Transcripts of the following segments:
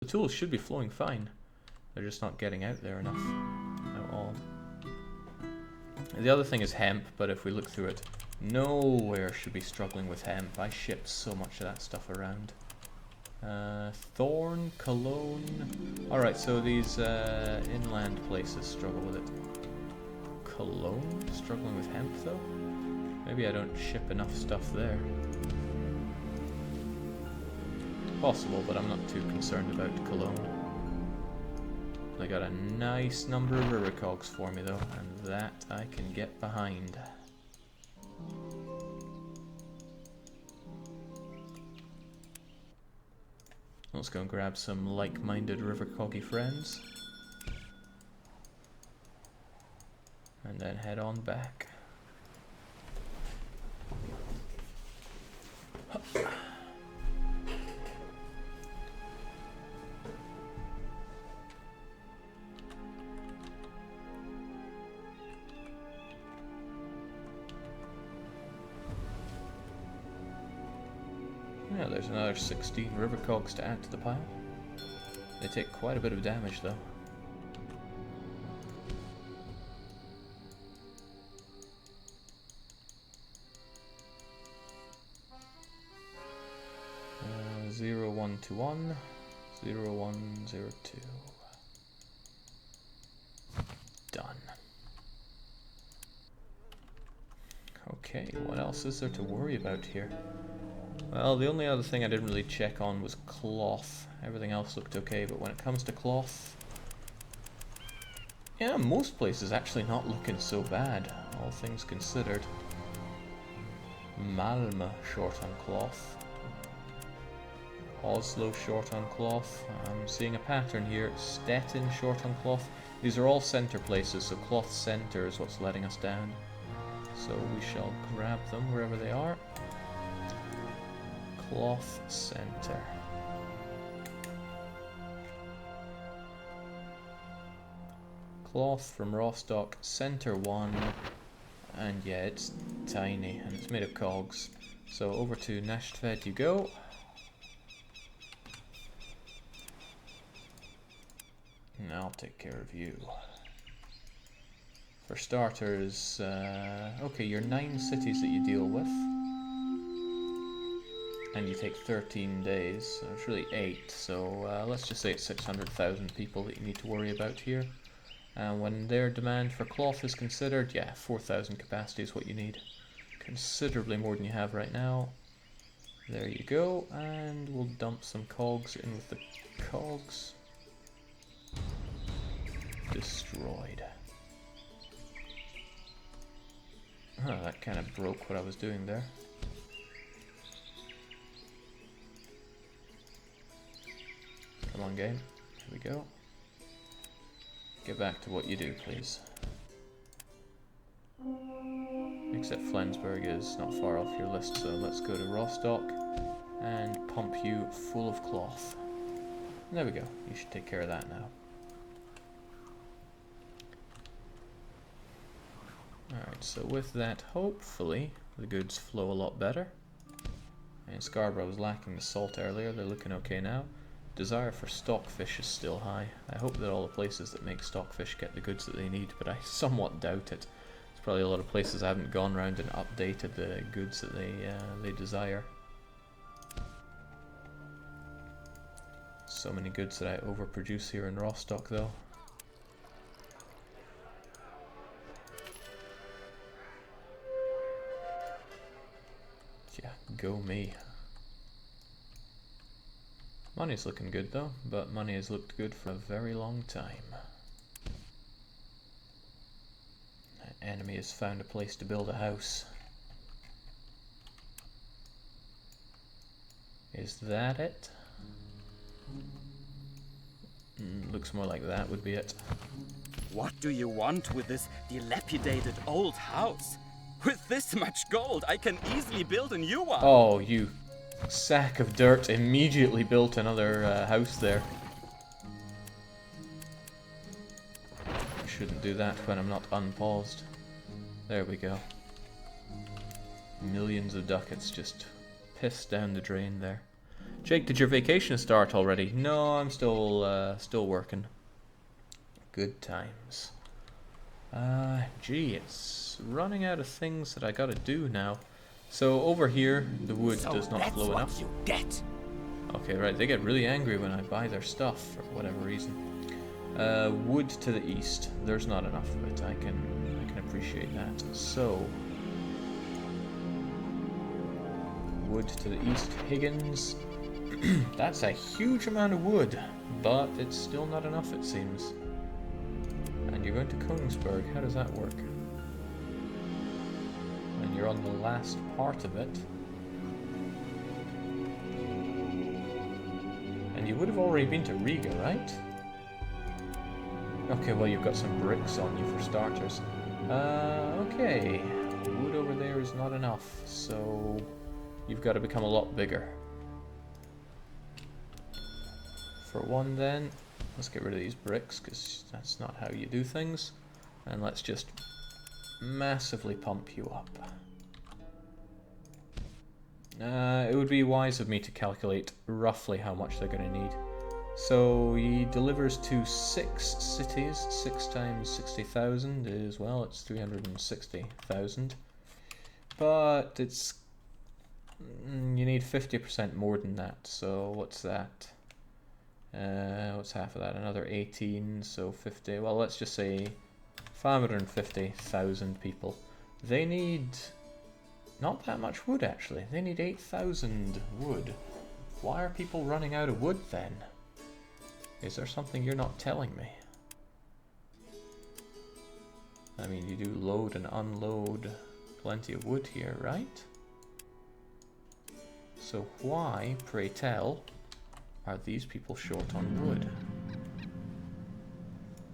The tools should be flowing fine. They're just not getting out there enough at all. The other thing is hemp, but if we look through it, nowhere should be struggling with hemp. I ship so much of that stuff around. Thorn, Cologne. Alright, so these inland places struggle with it. Cologne? Struggling with hemp though? Maybe I don't ship enough stuff there. Possible, but I'm not too concerned about Cologne. They got a nice number of river cogs for me though, and that I can get behind. Let's go and grab some like-minded river coggy friends. And then head on back. Yeah, there's another 16 river cogs to add to the pile. They take quite a bit of damage though. Uh, 0121, 0102. Done. Okay, what else is there to worry about here? Well, the only other thing I didn't really check on was cloth. Everything else looked okay, but when it comes to cloth... yeah, most places actually not looking so bad, all things considered. Malmö short on cloth. Oslo short on cloth. I'm seeing a pattern here. Stettin short on cloth. These are all center places, so cloth center is what's letting us down. So we shall grab them wherever they are. Cloth center. Cloth from Rostock, center 1, and yeah, it's tiny and it's made of cogs. So over to Nästved you go. And I'll take care of you. For starters, okay, your 9 cities that you deal with. And you take 13 days, so it's really 8, so let's just say it's 600,000 people that you need to worry about here. And when their demand for cloth is considered, yeah, 4,000 capacity is what you need. Considerably more than you have right now. There you go, and we'll dump some cogs in with the cogs. Destroyed. Huh, that kind of broke what I was doing there. Come on, game. Here we go. Get back to what you do, please. Except Flensburg is not far off your list, so let's go to Rostock and pump you full of cloth. There we go. You should take care of that now. Alright, so with that, hopefully, the goods flow a lot better. And Scarborough was lacking the salt earlier. They're looking okay now. Desire for stockfish is still high. I hope that all the places that make stockfish get the goods that they need, but I somewhat doubt it. There's probably a lot of places I haven't gone around and updated the goods that they desire. So many goods that I overproduce here in Rostock, though. Yeah, go me. Money's looking good though, but money has looked good for a very long time. That enemy has found a place to build a house. Is that it? Looks more like that would be it. What do you want with this dilapidated old house? With this much gold, I can easily build a new one. Oh, you sack of dirt immediately built another house there. I shouldn't do that when I'm not unpaused. There we go. Millions of ducats just pissed down the drain there. Jake, did your vacation start already? No, I'm still working. Good times. Gee, it's running out of things that I gotta do now. So over here, the wood does not flow enough. That's what you get. Okay, right, they get really angry when I buy their stuff for whatever reason. Wood to the east. There's not enough of it. I can appreciate that. So wood to the east, Higgins. That's a huge amount of wood, but it's still not enough, it seems. And you're going to Königsberg. How does that work? And you're on the last part of it. And you would have already been to Riga, right? Okay, well, you've got some bricks on you for starters. Okay. Wood over there is not enough, so you've got to become a lot bigger. For one, then, let's get rid of these bricks, because that's not how you do things. And let's just massively pump you up. It would be wise of me to calculate roughly how much they're going to need. So he delivers to 6 cities. 6 times 60,000 is, well, it's 360,000. But it's... you need 50% more than that, so what's that? What's half of that? Another 18, so 50. Well, let's just say 550,000 people. They need not that much wood, actually. They need 8,000 wood. Why are people running out of wood, then? Is there something you're not telling me? I mean, you do load and unload plenty of wood here, right? So why, pray tell, are these people short on wood?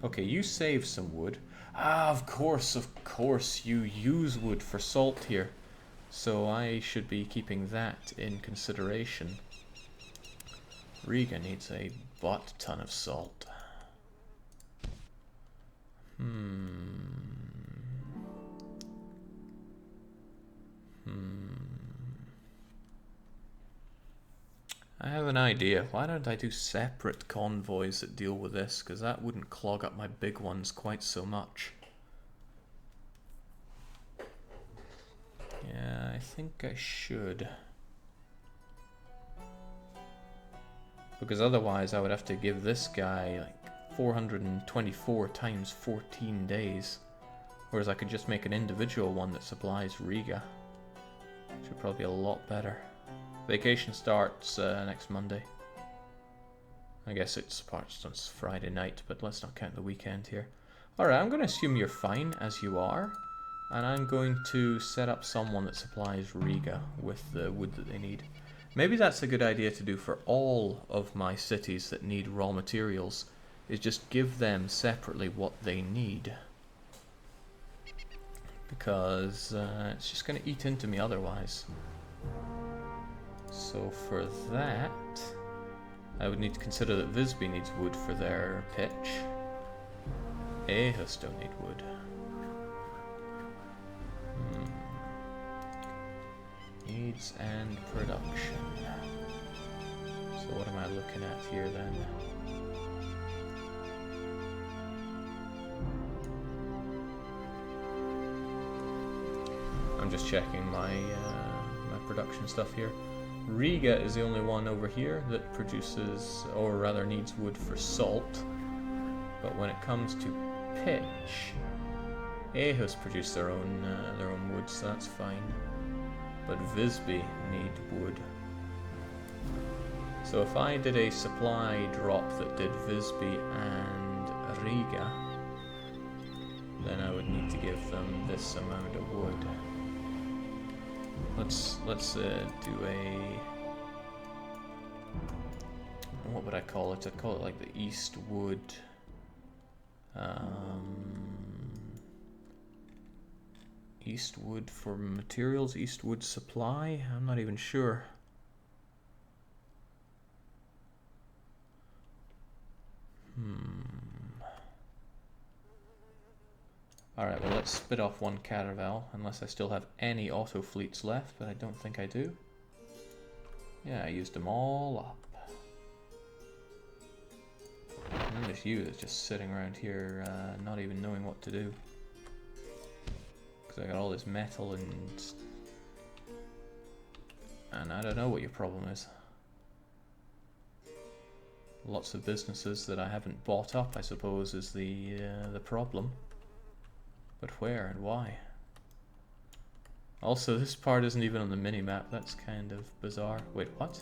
Okay, you save some wood. Ah, of course, you use wood for salt here. So I should be keeping that in consideration. Riga needs a butt ton of salt. I have an idea. Why don't I do separate convoys that deal with this? Because that wouldn't clog up my big ones quite so much. Yeah, I think I should. Because otherwise I would have to give this guy like 424 times 14 days. Whereas I could just make an individual one that supplies Riga. Which would probably be a lot better. Vacation starts next Monday. I guess it starts Friday night, but let's not count the weekend here. Alright, I'm going to assume you're fine as you are. And I'm going to set up someone that supplies Riga with the wood that they need. Maybe that's a good idea to do for all of my cities that need raw materials, is just give them separately what they need. Because it's just going to eat into me otherwise. So for that, I would need to consider that Visby needs wood for their pitch. Aarhus don't need wood. Needs and production. So what am I looking at here then? I'm just checking my my production stuff here. Riga is the only one over here that produces, or rather needs wood for salt. But when it comes to pitch, Aarhus produce their own wood, so that's fine. But Visby need wood. So if I did a supply drop that did Visby and Riga, then I would need to give them this amount of wood. Let's do a, what would I call it? I'd call it like the Eastwood. Eastwood for materials, Eastwood supply. I'm not even sure. Alright, well let's spit off one caravel, unless I still have any auto fleets left, but I don't think I do. Yeah, I used them all up. And then there's you that's just sitting around here, not even knowing what to do. Because I got all this metal and I don't know what your problem is. Lots of businesses that I haven't bought up, I suppose, is the problem. But where and why? Also, this part isn't even on the mini-map. That's kind of bizarre. Wait, what?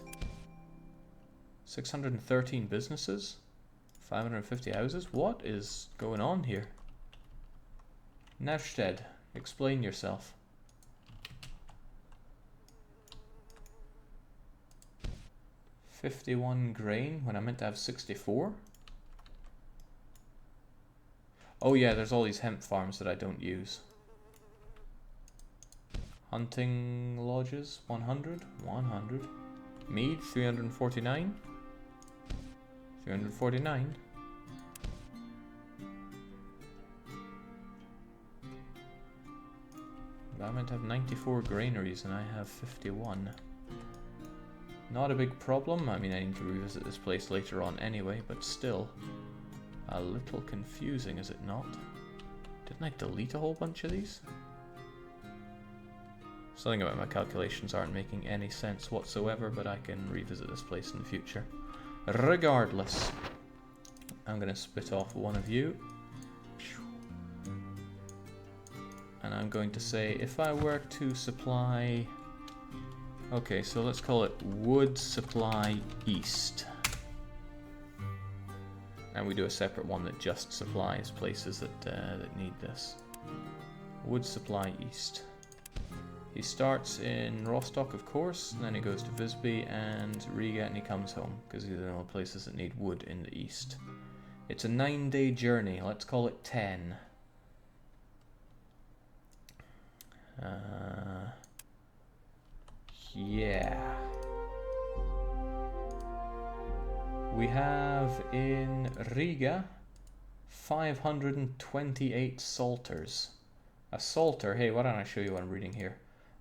613 businesses? 550 houses? What is going on here? Navsted, explain yourself. $51 grain when I meant to have 64? Oh yeah, there's all these hemp farms that I don't use. Hunting lodges, 100. Mead, 349. 349. But I meant to have 94 granaries and I have 51. Not a big problem. I mean, I need to revisit this place later on anyway, but still a little confusing, is it not? Didn't I delete a whole bunch of these? Something about my calculations aren't making any sense whatsoever, but I can revisit this place in the future. Regardless, I'm going to split off one of you. And I'm going to say, if I were to supply... Okay, so let's call it wood supply east. And we do a separate one that just supplies places that need this. Wood supply east. He starts in Rostock, of course, and then he goes to Visby and Riga, and he comes home, because these are the only places that need wood in the east. It's a 9-day journey, let's call it 10. Yeah. We have in Riga 528 salters. A salter, hey, why don't I show you what I'm reading here?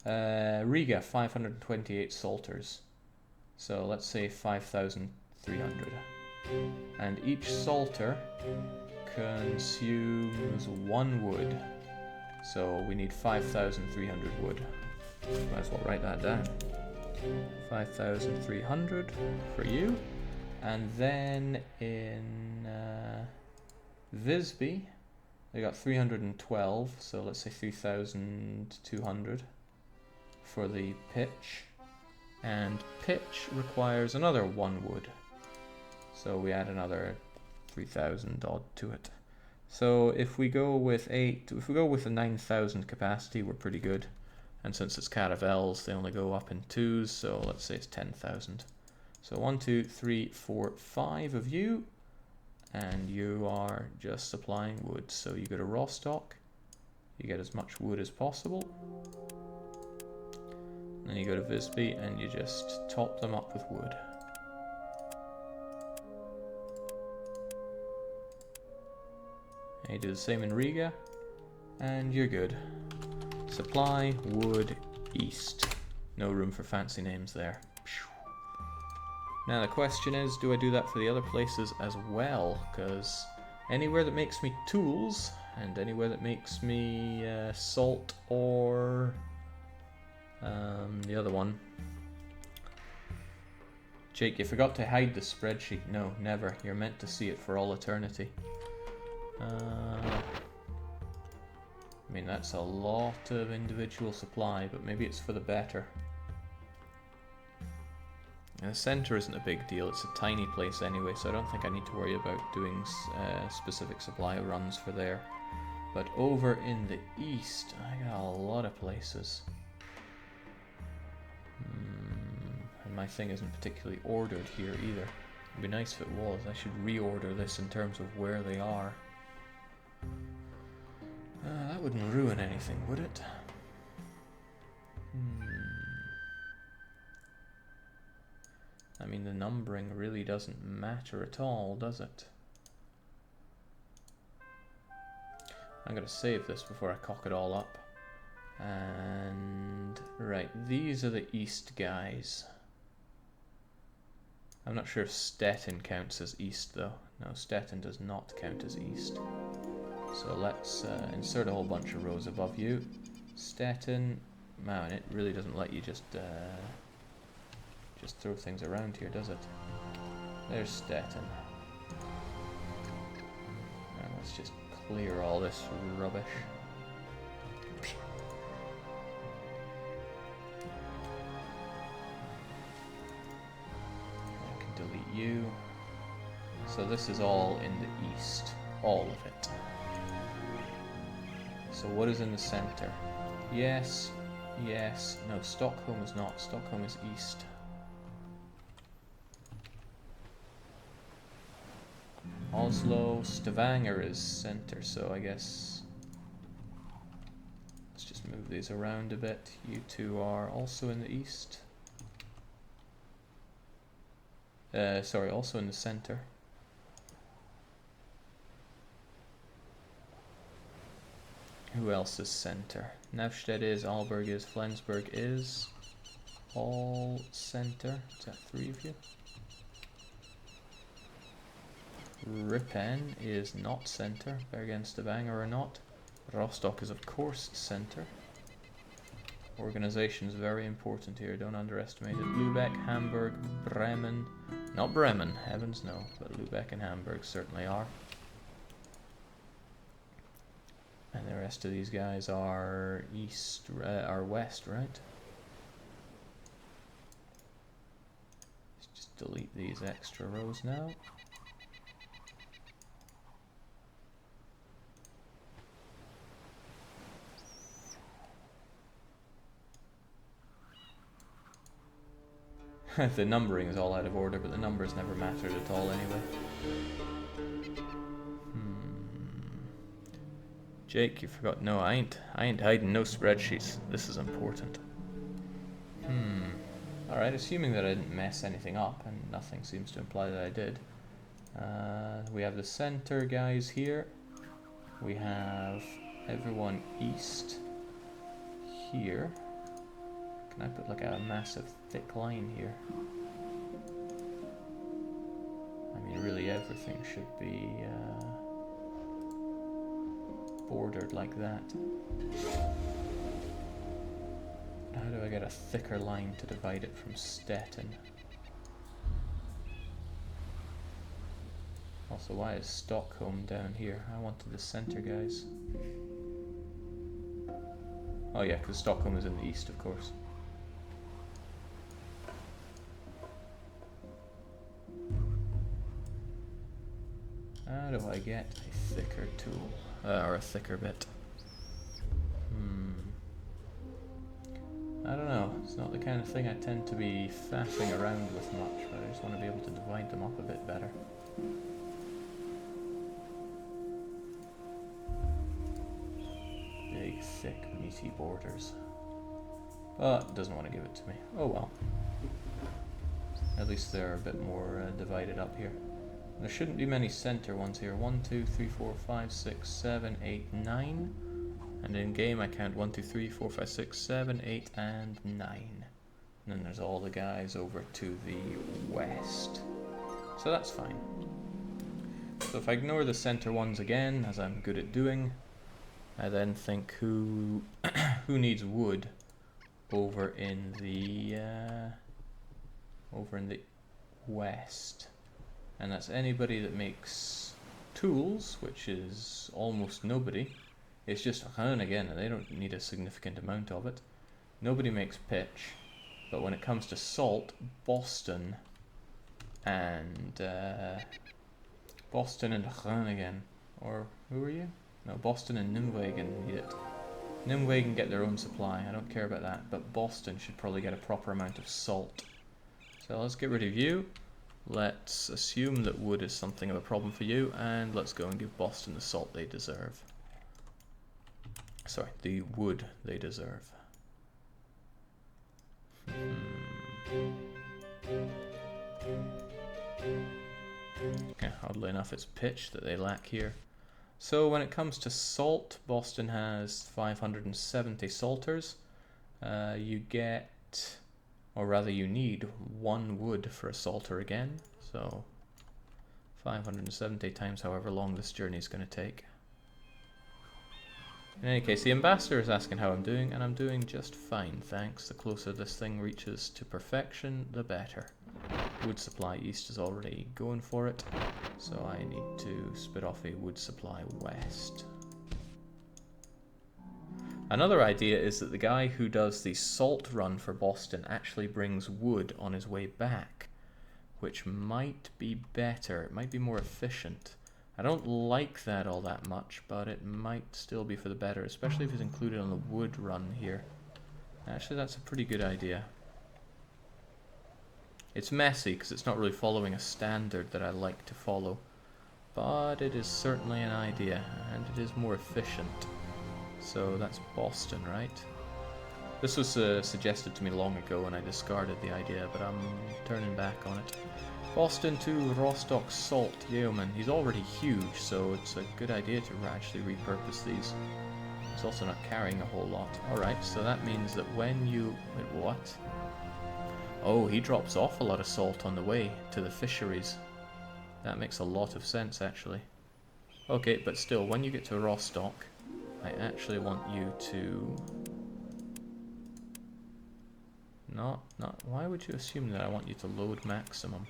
Riga, 528 salters. So let's say 5,300. And each salter consumes 1 wood. So we need 5,300 wood. Might as well write that down. 5,300 for you. And then in Visby, they got 312, so let's say 3,200 for the pitch. And pitch requires another 1 wood. So we add another 3,000 odd to it. So if we go with a 9,000 capacity, we're pretty good. And since it's caravels, they only go up in 2s, so let's say it's 10,000. So 1, 2, 3, 4, 5 of you, and you are just supplying wood. So you go to Rostock, you get as much wood as possible. And then you go to Visby and you just top them up with wood. And you do the same in Riga, and you're good. Supply wood east. No room for fancy names there. Now the question is, do I do that for the other places as well? Because anywhere that makes me tools, and anywhere that makes me salt or the other one. Jake, you forgot to hide the spreadsheet. No, never. You're meant to see it for all eternity. I mean, that's a lot of individual supply, but maybe it's for the better. And the center isn't a big deal, it's a tiny place anyway, so I don't think I need to worry about doing specific supply runs for there. But over in the east, I got a lot of places. And my thing isn't particularly ordered here either. It'd be nice if it was. I should reorder this in terms of where they are. That wouldn't ruin anything, would it? I mean, the numbering really doesn't matter at all, does it? I'm going to save this before I cock it all up. And right, these are the east guys. I'm not sure if Stettin counts as east though. No, Stettin does not count as east. So let's insert a whole bunch of rows above you. Stettin, man, it really doesn't let you just throw things around here, does it? There's Stettin. And let's just clear all this rubbish. I can delete you. So this is all in the east, all of it. So what is in the center? Yes, yes, no, Stockholm is not. Stockholm is east. Oslo, Stavanger is center, so I guess let's just move these around a bit. You two are also in the east. Sorry, also in the center. Who else is center? Nevsted is, Aalborg is, Flensburg is. All center. Is that 3 of you? Rippen is not center. Bergen, Stavanger are not. Rostock is of course center. Organization is very important here, don't underestimate it. Lübeck, Hamburg, Bremen. Not Bremen, heavens no, but Lübeck and Hamburg certainly are. And the rest of these guys are east, are west, right? Let's just delete these extra rows now. The numbering is all out of order, but the numbers never mattered at all anyway. Jake, you forgot. No, I ain't hiding no spreadsheets. This is important. Alright, assuming that I didn't mess anything up, and nothing seems to imply that I did. We have the center guys here. We have everyone east here. Can I put like a massive thick line here? I mean, really everything should be bordered like that. How do I get a thicker line to divide it from Stettin? Also, why is Stockholm down here? I wanted the center guys. Oh yeah, because Stockholm is in the east, of course. How do I get a thicker tool? Or a thicker bit? I don't know. It's not the kind of thing I tend to be faffing around with much, but I just want to be able to divide them up a bit better. Big, thick, meaty borders. But it doesn't want to give it to me. Oh well. At least they're a bit more divided up here. There shouldn't be many center ones here. 1, 2, 3, 4, 5, 6, 7, 8, 9. And in game I count 1, 2, 3, 4, 5, 6, 7, 8, and 9. And then there's all the guys over to the west. So that's fine. So if I ignore the center ones again, as I'm good at doing, I then think who needs wood over in the west. And that's anybody that makes tools, which is almost nobody. It's just Rhön again, and they don't need a significant amount of it. Nobody makes pitch, but when it comes to salt, Boston and Rhön again. Or who are you? No, Boston and Nimwegen need it. Nimwegen get their own supply, I don't care about that, but Boston should probably get a proper amount of salt. So let's get rid of you. Let's assume that wood is something of a problem for you, and let's go and give Boston the salt they deserve. Sorry, the wood they deserve. Okay, oddly enough it's pitch that they lack here. So when it comes to salt, Boston has 570 salters. You get Or rather, you need 1 wood for a salter again. So 570 times however long this journey is going to take. In any case, the ambassador is asking how I'm doing, and I'm doing just fine, thanks. The closer this thing reaches to perfection, the better. Wood supply east is already going for it, so I need to spit off a wood supply west. Another idea is that the guy who does the salt run for Boston actually brings wood on his way back, which might be better. It might be more efficient. I don't like that all that much, but it might still be for the better, especially if it's included on the wood run here. Actually, that's a pretty good idea. It's messy because it's not really following a standard that I like to follow, but it is certainly an idea, and it is more efficient. So that's Boston, right? This was suggested to me long ago and I discarded the idea, but I'm turning back on it. Boston to Rostock Salt. Yeah, man, he's already huge, so it's a good idea to actually repurpose these. He's also not carrying a whole lot. Alright, so that means that when you... Wait, what? Oh, he drops off a lot of salt on the way to the fisheries. That makes a lot of sense, actually. Okay, but still, when you get to Rostock, I actually want you to... Not... Why would you assume that I want you to load maximum?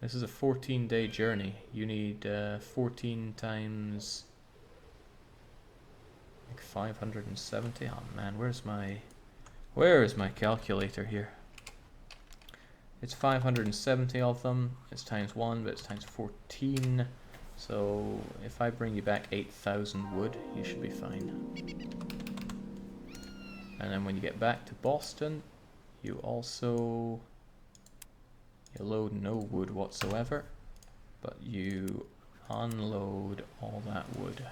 This is a 14-day journey. You need 14 times... like 570? Oh man, where's my calculator here? It's 570 of them. It's times 1, but it's times 14. So if I bring you back 8,000 wood, you should be fine. And then when you get back to Boston, you also... You load no wood whatsoever, but you unload all that wood.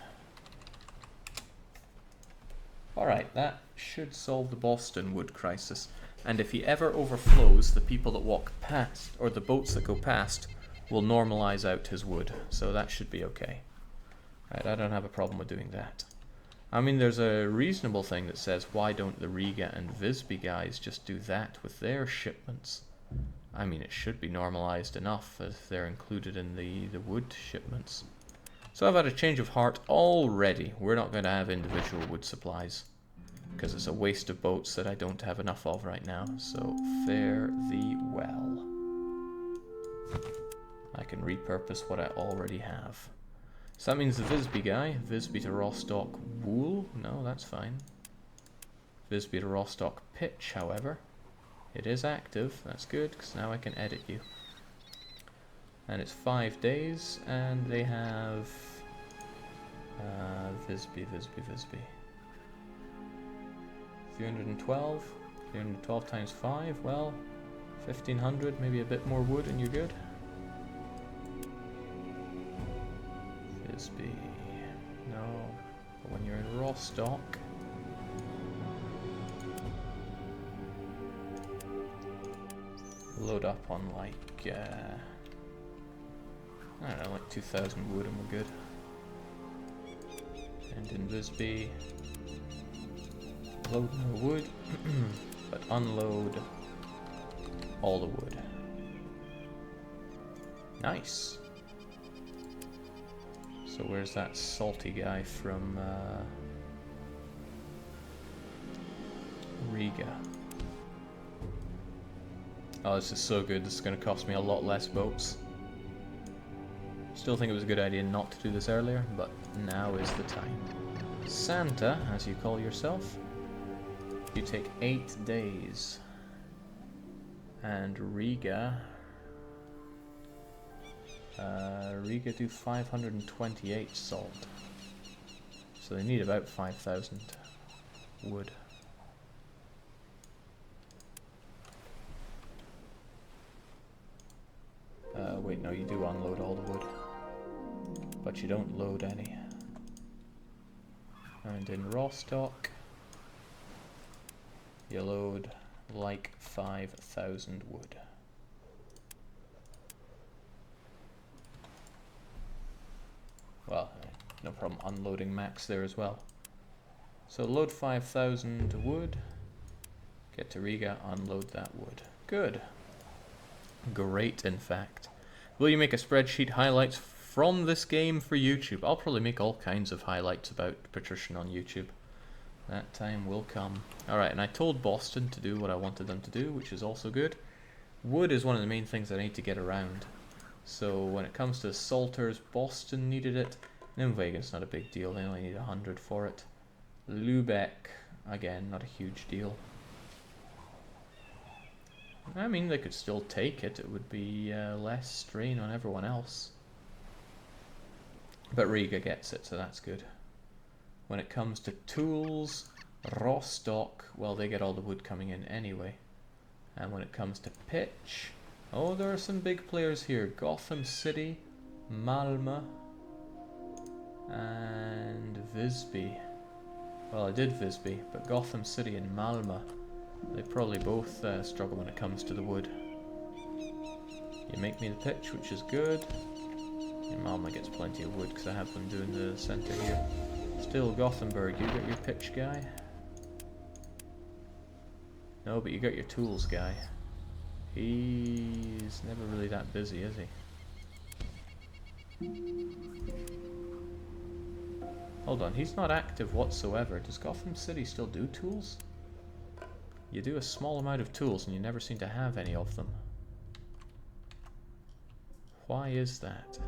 Alright, that should solve the Boston wood crisis. And if he ever overflows, the people that walk past, or the boats that go past, will normalize out his wood. So that should be okay. Right, I don't have a problem with doing that. I mean, there's a reasonable thing that says, why don't the Riga and Visby guys just do that with their shipments? I mean, it should be normalized enough if they're included in the wood shipments. So I've had a change of heart already. We're not going to have individual wood supplies, because it's a waste of boats that I don't have enough of right now. So fare thee well. I can repurpose what I already have. So that means the Visby guy, Visby to Rostock wool, no, that's fine. Visby to Rostock pitch, however, it is active. That's good, because now I can edit you. And it's 5 days, and they have Visby. 312. 312 times 5, well, 1,500, maybe a bit more wood, and you're good. Visby, no, but when you're in Rostock, load up on like, I don't know, like 2,000 wood and we're good. And in Visby, load no wood, but unload all the wood. Nice. So where's that salty guy from Riga? Oh, this is so good. This is going to cost me a lot less boats. Still think it was a good idea not to do this earlier, but now is the time. Santa, as you call yourself, you take 8 days. And Riga... Riga do 528 salt. So they need about 5,000 wood. Wait, no, you do unload all the wood. But you don't load any. And in Rostock, you load like 5,000 wood. Well, no problem unloading max there as well. So load 5,000 wood, Get to Riga, unload that wood. Good. Great, in fact. Will you make a spreadsheet highlights from this game for YouTube? I'll probably make all kinds of highlights about Patrician on YouTube. That time will come. Alright, and I told Boston to do what I wanted them to do, which is also good. Wood is one of the main things I need to get around. So when it comes to Salters, Boston needed it. Nimvega's not a big deal, they only need 100 for it. Lubeck, again, not a huge deal. I mean, they could still take it. It would be less strain on everyone else. But Riga gets it, so that's good. When it comes to tools, Rostock, well, they get all the wood coming in anyway. And when it comes to pitch, oh, there are some big players here. Gotham City, Malmö, and Visby. Well, I did Visby, but Gotham City and Malmö, they probably both struggle when it comes to the wood. You make me the pitch, which is good. And Malmö gets plenty of wood because I have them doing the centre here. Still, Gothenburg, you got your pitch guy? No, but you got your tools guy. He's never really that busy, is he? Hold on, he's not active whatsoever. Does Gotham City still do tools? You do a small amount of tools and you never seem to have any of them. Why is that?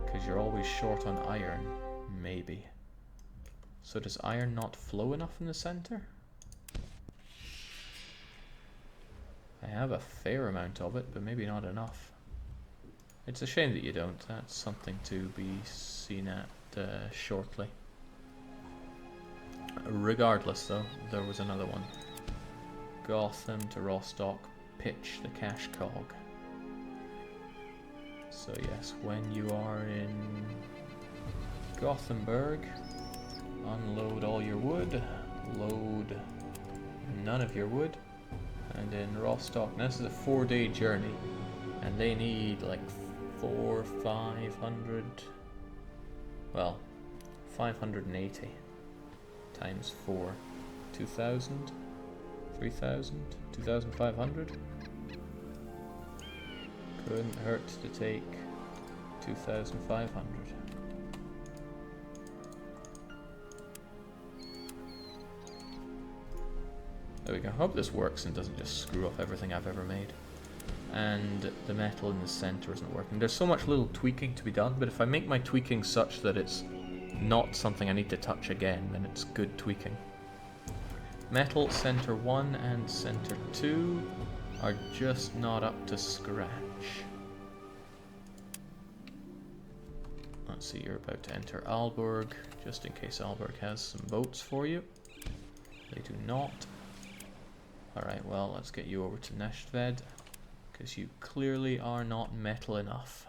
Because you're always short on iron, maybe. So does iron not flow enough in the center? I have a fair amount of it, but maybe not enough. It's a shame that you don't. That's something to be seen at shortly. Regardless though, there was another one. Gotham to Rostock, pitch the cash cog. So yes, when you are in Gothenburg, unload all your wood, load none of your wood, and in Rostock, now this is a 4-day journey, and they need like 500, well, 580 times 4, 2,000, 3,000, 2,500. Couldn't hurt to take 2,500. There we go. Hope this works and doesn't just screw up everything I've ever made. And the metal in the center isn't working. There's so much little tweaking to be done, but if I make my tweaking such that it's not something I need to touch again, then it's good tweaking. Metal center 1 and center 2 are just not up to scratch. Let's see, you're about to enter Aalborg, just in case Aalborg has some boats for you. They do not. Alright, well, let's get you over to Nestved, because you clearly are not metal enough.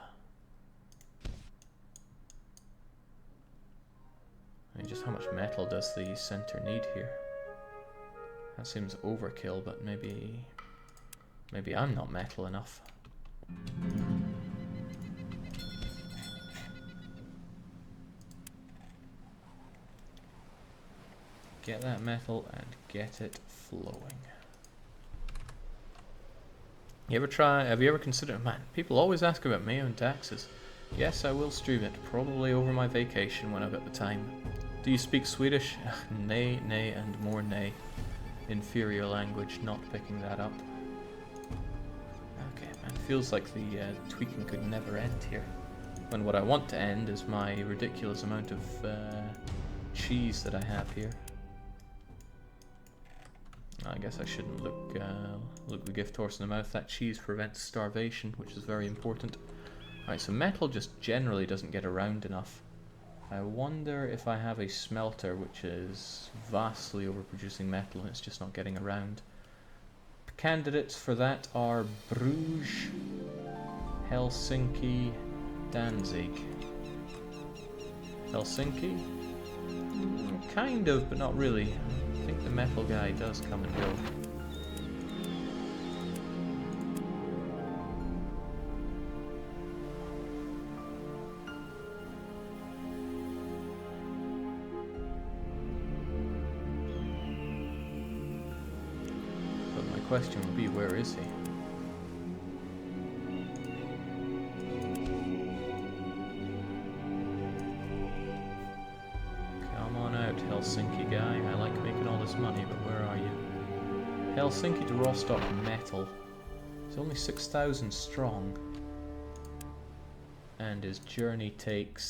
I mean, just how much metal does the center need here? That seems overkill, but maybe I'm not metal enough. Get that metal and get it flowing. Have you ever considered, man, people always ask about Mayo and taxes. Yes, I will stream it, probably over my vacation when I've got the time. Do you speak Swedish? Nay, nay, and more nay. Inferior language, not picking that up. Okay, man, feels like the tweaking could never end here. When what I want to end is my ridiculous amount of cheese that I have here. I guess I shouldn't look the gift horse in the mouth. That cheese prevents starvation, which is very important. Alright, so metal just generally doesn't get around enough. I wonder if I have a smelter which is vastly overproducing metal and it's just not getting around. Candidates for that are Bruges, Helsinki, Danzig. Helsinki? Kind of, but not really. I think the metal guy does come and go. question would be, where is he? Come on out, Helsinki guy. I like making all this money, but where are you? Helsinki to Rostock metal. He's only 6,000 strong. And his journey takes